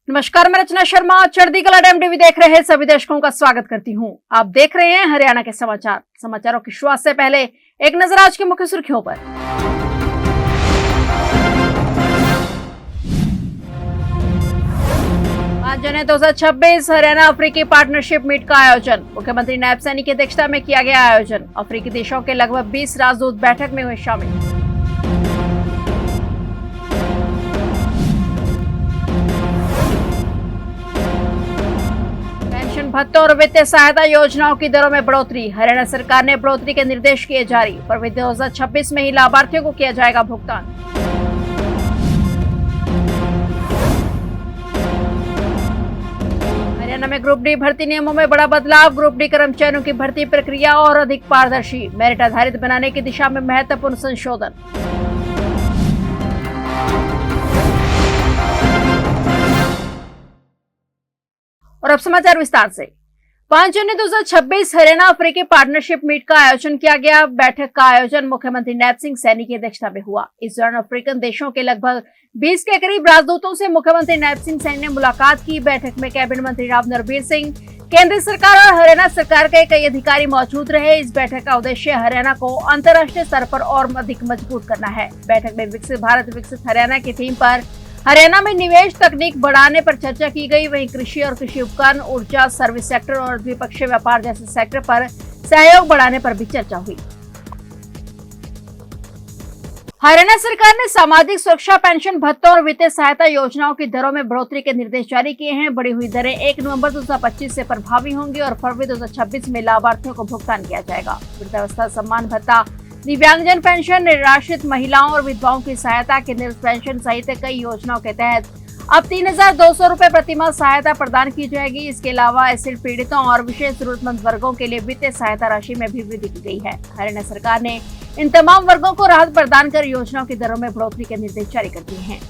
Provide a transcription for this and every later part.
नमस्कार, मैं रचना शर्मा चढ़ती कला टाइम टीवी देख रहे सभी दर्शकों का स्वागत करती हूं। आप देख रहे हैं हरियाणा के समाचारों की शुरुआत से पहले एक नजर आज की मुख्य सुर्खियों पर। 5 जनवरी 2026 हरियाणा अफ्रीकी पार्टनरशिप मीट का आयोजन। मुख्यमंत्री नायब सैनी की अध्यक्षता में किया गया आयोजन। अफ्रीकी देशों के लगभग 20 राजदूत बैठक में हुए शामिल। भत्तों और वित्तीय सहायता योजनाओं की दरों में बढ़ोतरी। हरियाणा सरकार ने बढ़ोतरी के निर्देश किए जारी। फरवरी 2026 में ही लाभार्थियों को किया जाएगा भुगतान। हरियाणा में ग्रुप डी भर्ती नियमों में बड़ा बदलाव। ग्रुप डी कर्मचारियों की भर्ती प्रक्रिया और अधिक पारदर्शी, मेरिट आधारित बनाने की दिशा में महत्वपूर्ण संशोधन। और अब समाचार विस्तार से। 5 जनवरी 2026 हरियाणा अफ्रीकी पार्टनरशिप मीट का आयोजन किया गया। बैठक का आयोजन मुख्यमंत्री नायब सिंह सैनी की अध्यक्षता में हुआ। इस दौरान अफ्रीकन देशों के लगभग 20 के करीब राजदूतों से मुख्यमंत्री नायब सिंह सैनी ने मुलाकात की। बैठक में कैबिनेट मंत्री राव नरबीर सिंह, केंद्र सरकार और हरियाणा सरकार के कई अधिकारी मौजूद रहे। इस बैठक का उद्देश्य हरियाणा को अंतर्राष्ट्रीय स्तर पर और अधिक मजबूत करना है। बैठक में विकसित भारत विकसित हरियाणा की थीम पर हरियाणा में निवेश तकनीक बढ़ाने पर चर्चा की गई। वहीं कृषि और कृषि उपकरण, ऊर्जा, सर्विस सेक्टर और द्विपक्षीय व्यापार जैसे सेक्टर पर सहयोग बढ़ाने पर भी चर्चा हुई। हरियाणा सरकार ने सामाजिक सुरक्षा पेंशन भत्तों और वित्तीय सहायता योजनाओं की दरों में बढ़ोतरी के निर्देश जारी किए हैं। बढ़ी हुई दरें 1 नवंबर 2025 से प्रभावी होंगी और फरवरी 2026 में लाभार्थियों को भुगतान किया जाएगा। वृद्धावस्था सम्मान भत्ता, दिव्यांगजन पेंशन, निराश्रित महिलाओं और विधवाओं की सहायता, केंद्रीय पेंशन सहित कई योजनाओं के तहत अब 3200 रुपए प्रतिमाह सहायता प्रदान की जाएगी। इसके अलावा एसिड पीड़ितों और विशेष जरूरतमंद वर्गों के लिए वित्तीय सहायता राशि में भी वृद्धि की गई है। हरियाणा सरकार ने इन तमाम वर्गों को राहत प्रदान कर योजनाओं की दरों में बढ़ोतरी के निर्देश जारी कर दिए हैं।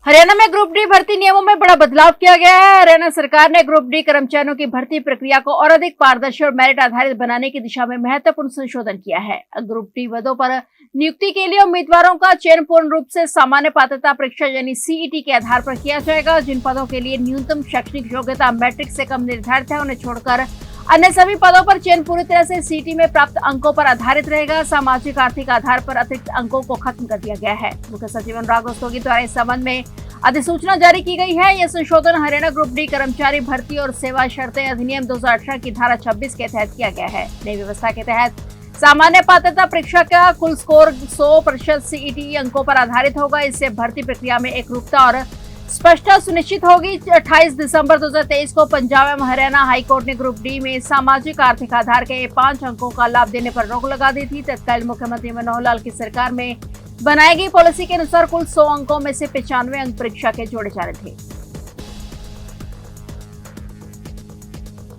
हरियाणा में ग्रुप डी भर्ती नियमों में बड़ा बदलाव किया गया है। हरियाणा सरकार ने ग्रुप डी कर्मचारियों की भर्ती प्रक्रिया को और अधिक पारदर्शी और मेरिट आधारित बनाने की दिशा में महत्वपूर्ण संशोधन किया है। ग्रुप डी पदों पर नियुक्ति के लिए उम्मीदवारों का चयन पूर्ण रूप से सामान्य पात्रता परीक्षा यानी सीईटी के आधार पर किया जाएगा। जिन पदों के लिए न्यूनतम शैक्षणिक योग्यता मैट्रिक से कम निर्धारित है, उन्हें छोड़कर अन्य सभी पदों पर चयन पूरी तरह से सीईटी में प्राप्त अंकों पर आधारित रहेगा। सामाजिक आर्थिक आधार पर अतिरिक्त अंकों को खत्म कर दिया गया है। मुख्य सचिव अनुराग रस्तोगी द्वारा इस संबंध में अधिसूचना जारी की गई है। यह संशोधन हरियाणा ग्रुप डी कर्मचारी भर्ती और सेवा शर्तें अधिनियम 2018 की धारा 26 के तहत किया गया है। नई व्यवस्था के तहत सामान्य पात्रता परीक्षा का कुल स्कोर 100% सीईटी अंकों पर आधारित होगा। इससे भर्ती प्रक्रिया में एकरूपता और स्पष्टता सुनिश्चित होगी। 28 दिसंबर 2023 को पंजाब एवं हरियाणा हाईकोर्ट ने ग्रुप डी में सामाजिक आर्थिक आधार के 5 अंकों का लाभ देने पर रोक लगा दी थी। तत्कालीन मुख्यमंत्री मनोहर लाल की सरकार में बनाई गई पॉलिसी के अनुसार कुल 100 अंकों में से 95 अंक परीक्षा के जोड़े जा रहे थे।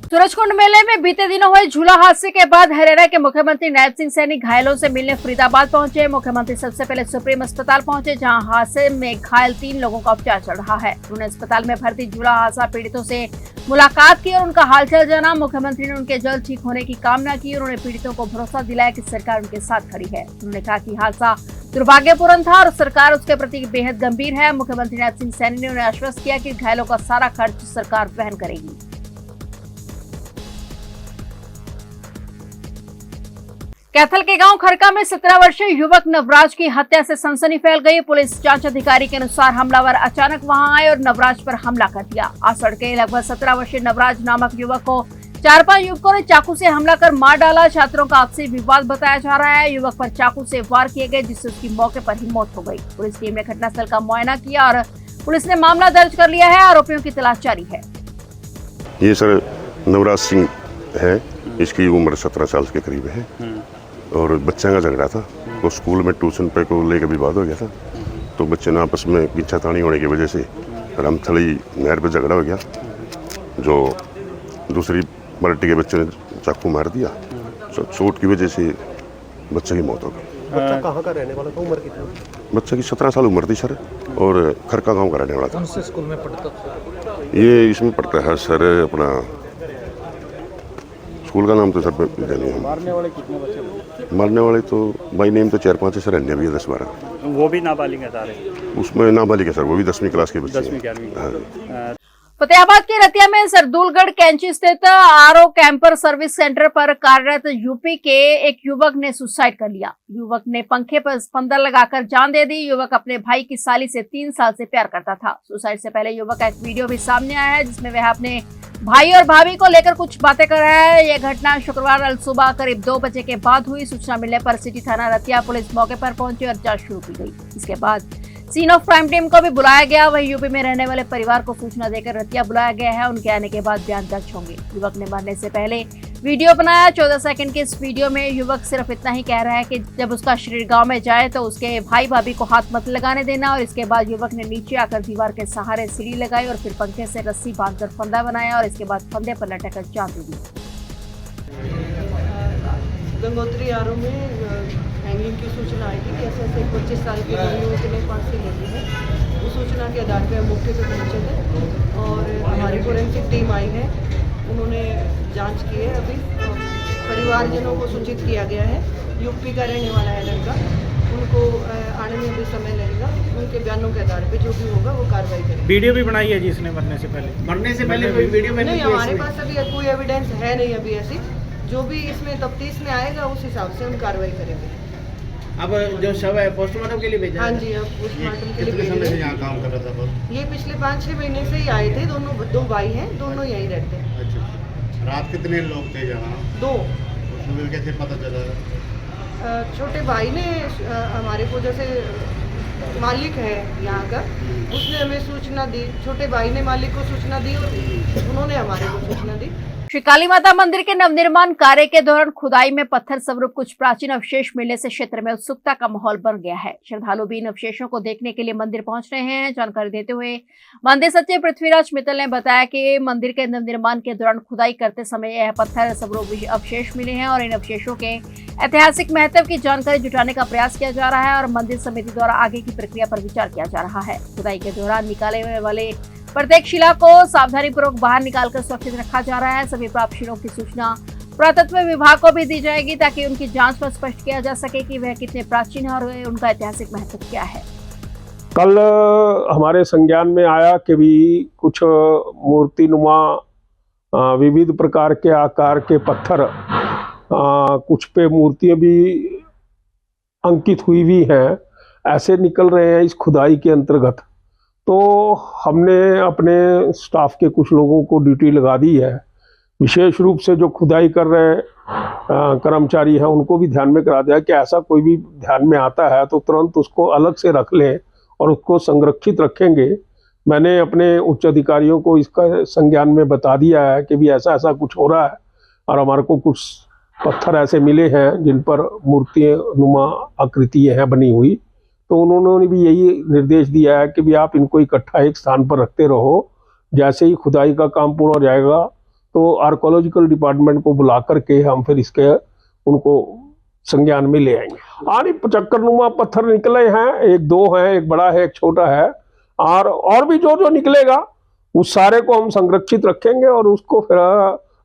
सूरजकुंड मेले में बीते दिनों हुए झूला हादसे के बाद हरियाणा के मुख्यमंत्री नायब सिंह सैनी घायलों से मिलने फरीदाबाद पहुंचे। मुख्यमंत्री सबसे पहले सुप्रीम अस्पताल पहुंचे, जहां हादसे में घायल 3 लोगों का उपचार चल रहा है। उन्होंने अस्पताल में भर्ती झूला हादसा पीड़ितों से मुलाकात की और उनका हालचाल जाना। मुख्यमंत्री ने उनके जल्द ठीक होने की कामना की। उन्होंने पीड़ितों को भरोसा दिलाया कि सरकार उनके साथ खड़ी है। उन्होंने कहा कि हादसा दुर्भाग्यपूर्ण था और सरकार उसके प्रति बेहद गंभीर है। मुख्यमंत्री नायब सिंह सैनी ने उन्हें आश्वस्त किया कि घायलों का सारा खर्च सरकार वहन करेगी। कैथल के गांव खरका में 17 वर्षीय युवक नवराज की हत्या से सनसनी फैल गई। पुलिस जांच अधिकारी के अनुसार हमलावर अचानक वहां आए और नवराज पर हमला कर दिया। आज तड़के लगभग 17 वर्षीय नवराज नामक युवक को 4-5 युवकों ने चाकू से हमला कर मार डाला। छात्रों का आपसी विवाद बताया जा रहा है। युवक पर चाकू से वार किए गए, जिससे उसकी मौके पर ही मौत हो गई। पुलिस टीम ने घटनास्थल का मुआयना किया और पुलिस ने मामला दर्ज कर लिया है। आरोपियों की तलाश जारी है। ये सर नवराज सिंह है, इसकी उम्र 17 साल के करीब है और बच्चों का झगड़ा था। वो स्कूल में ट्यूशन पे को लेकर विवाद हो गया था, तो बच्चे ने आपस में पीछातानी होने की वजह से रामथली नहर पे झगड़ा हो गया। जो दूसरी पार्टी के बच्चे ने चाकू मार दिया। चोट की वजह से बच्चे की मौत हो गई। बच्चा कहाँ का रहने वाला था? उम्र कितनी? बच्चे की 17 साल उम्र थी सर और खरका गांव का रहने वाला था। कौन से स्कूल में पढ़ता था? ये इसमें पढ़ता है सर, अपना स्कूल का नाम तो सर जानिए हम। मारने वाले कितने बच्चे? मारने वाले तो बाई नेम तो 4-5 है सर, अन्य भी है 10-12। वो भी नाबालिग है सारे? उसमें नाबालिग है सर, वो भी 10वीं क्लास के बच्चे 10वीं हैं। 11वीं। हाँ। फतेहाबाद के रतिया में सरदुलगढ़ कैंची स्थित आरओ कैंपर सर्विस सेंटर पर कार्यरत यूपी के एक युवक ने सुसाइड कर लिया। युवक ने पंखे पर स्पंदन लगाकर जान दे दी। युवक अपने भाई की साली से 3 साल से प्यार करता था। सुसाइड से पहले युवक का एक वीडियो भी सामने आया है जिसमें वह अपने भाई और भाभी को लेकर कुछ बातें कर रहा है। यह घटना शुक्रवार अल सुबह करीब 2 बजे के बाद हुई। सूचना मिलने पर सिटी थाना रतिया पुलिस मौके पर पहुंची और जांच शुरू की गई। इसके बाद सीन ऑफ क्राइम टीम को भी बुलाया गया। वहीं यूपी में रहने वाले परिवार को सूचना देकर रतिया बुलाया गया है। उनके आने के बाद बयान दर्ज होंगे। युवक ने मरने से पहले वीडियो बनाया। 14 सेकंड के इस वीडियो में युवक सिर्फ इतना ही कह रहा है कि जब उसका शरीर गांव में जाए तो उसके भाई भाभी को हाथ मत लगाने देना। और इसके बाद युवक ने नीचे आकर दीवार के सहारे सीढ़ी लगाई और फिर पंखे से रस्सी बांधकर फंदा बनाया और इसके बाद फंदे पर लटक कर जान दे दी। गंगोत्री आरओ में हैंगिंग की सूचना आई थी कि ऐसे ऐसे 25 साल के युवक ने फांसी ले ली है। उस सूचना के आधार पर मौके पर पहुंचे थे और हमारी फोरेंसिक टीम आई है। उन्होंने जांच की है। अभी परिवारजनों को सूचित किया गया है। यूपी का रहने वाला है लड़का, उनको आने में भी समय लगेगा। उनके बयानों के आधार पर जो भी होगा वो कार्रवाई करेंगे। वीडियो भी बनाई है जी इसने मरने से पहले कोई वीडियो में नहीं, हमारे पास अभी कोई एविडेंस है नहीं अभी ऐसी। जो भी इसमें तफ्तीश में आएगा उस हिसाब से हम कार्रवाई करेंगे। अब जो शव है पोस्टमार्टम के लिए भेजा? हाँ जी, अब पोस्टमार्टम के लिए कितने समय से भेजेंगे। यहाँ काम कर रहा था? ये पिछले 5-6 महीने से ही आए थे। दो भाई हैं, दोनों यहीं रहते हैं। अच्छा, रात कितने लोग थे यहाँ? 2। उसमें कैसे पता चला? छोटे भाई ने हमारे को जैसे मालिक है यहाँ का, उसने हमें सूचना दी। छोटे भाई ने मालिक को सूचना दी और उन्होंने हमारे को सूचना दी। श्री काली माता मंदिर के नवनिर्माण कार्य के दौरान खुदाई में पत्थर स्वरूप कुछ प्राचीन अवशेष मिलने से क्षेत्र में उत्सुकता का माहौल बन गया है। श्रद्धालु भी इन अवशेषों को देखने के लिए मंदिर पहुंच रहे हैं। जानकारी देते हुए मंदिर सचिव पृथ्वीराज मित्तल ने बताया कि मंदिर के नवनिर्माण के दौरान खुदाई करते समय यह पत्थर स्वरूप अवशेष मिले हैं और इन अवशेषों के ऐतिहासिक महत्व की जानकारी जुटाने का प्रयास किया जा रहा है और मंदिर समिति द्वारा आगे की प्रक्रिया पर विचार किया जा रहा है। खुदाई के दौरान निकाले वाले प्रत्येक शिला को सावधानी पूर्वक बाहर निकालकर सुरक्षित रखा जा रहा है। सभी प्राप्त शिलों की सूचना पुरातत्व विभाग को भी दी जाएगी ताकि उनकी जांच में स्पष्ट किया जा सके कि वह कितने प्राचीन है और उनका ऐतिहासिक महत्व क्या है। कल हमारे संज्ञान में आया कि भी कुछ मूर्तिनुमा विविध प्रकार के आकार के पत्थर कुछ पे मूर्तियां भी अंकित हुई भी हैं, ऐसे निकल रहे हैं इस खुदाई के अंतर्गत। तो हमने अपने स्टाफ के कुछ लोगों को ड्यूटी लगा दी है। विशेष रूप से जो खुदाई कर रहे कर्मचारी हैं उनको भी ध्यान में करा दिया कि ऐसा कोई भी ध्यान में आता है तो तुरंत उसको अलग से रख लें और उसको संरक्षित रखेंगे। मैंने अपने उच्च अधिकारियों को इसका संज्ञान में बता दिया है कि भी ऐसा ऐसा कुछ हो रहा है और हमारे को कुछ पत्थर ऐसे मिले हैं जिन पर मूर्तियाँ नुमा आकृतियाँ हैं बनी हुई। तो उन्होंने भी यही निर्देश दिया है कि भी आप इनको इकट्ठा एक स्थान पर रखते रहो। जैसे ही खुदाई का काम पूरा हो जाएगा तो आर्कोलॉजिकल डिपार्टमेंट को बुला करके हम फिर इसके उनको संज्ञान में ले आएंगे। चक्करनुमा पत्थर निकले हैं, 1-2 हैं, एक बड़ा है एक छोटा है और भी जो निकलेगा उस सारे को हम संरक्षित रखेंगे और उसको फिर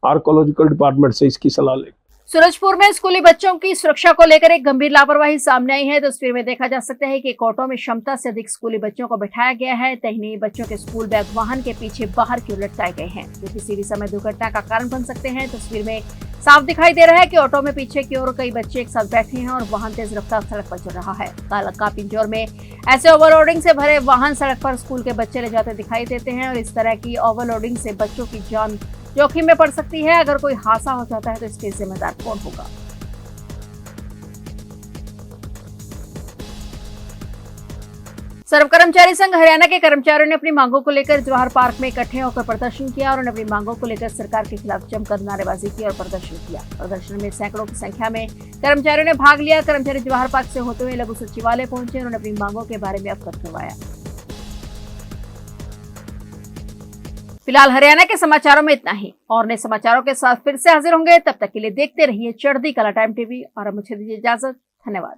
आर्कोलॉजिकल डिपार्टमेंट से इसकी सलाह लेंगे। सूरजपुर में स्कूली बच्चों की सुरक्षा को लेकर एक गंभीर लापरवाही सामने आई है। तस्वीर में देखा जा सकता है कि एक ऑटो में क्षमता से अधिक स्कूली बच्चों को बिठाया गया है। तहिनी बच्चों के स्कूल बैग वाहन के पीछे बाहर की ओर लटकाए गए हैं जो किसी भी समय दुर्घटना का कारण बन सकते हैं। तस्वीर में साफ दिखाई दे रहा है कि ऑटो में पीछे की ओर कई बच्चे एक साथ बैठे हैं और वाहन तेज रफ्तार सड़क पर चल रहा है। कालका पिंजौर में ऐसे ओवरलोडिंग से भरे वाहन सड़क पर स्कूल के बच्चे ले जाते दिखाई देते हैं और इस तरह की ओवरलोडिंग से बच्चों की जान जोखिम में पड़ सकती है। अगर कोई हादसा हो जाता है तो इसके जिम्मेदार कौन होगा? सर्व कर्मचारी संघ हरियाणा के कर्मचारियों ने अपनी मांगों को लेकर जवाहर पार्क में इकट्ठे होकर प्रदर्शन किया और उन्होंने अपनी मांगों को लेकर सरकार के खिलाफ जमकर नारेबाजी की और प्रदर्शन किया। प्रदर्शन में सैकड़ों की संख्या में कर्मचारियों ने भाग लिया। कर्मचारी जवाहर पार्क से होते हुए लघु सचिवालय पहुंचे। उन्होंने अपनी मांगों के बारे में अवगत करवाया। फिलहाल हरियाणा के समाचारों में इतना ही और नए समाचारों के साथ फिर से हाजिर होंगे। तब तक के लिए देखते रहिए चढ़ती कला टाइम टीवी और मुझे दीजिए इजाजत। धन्यवाद।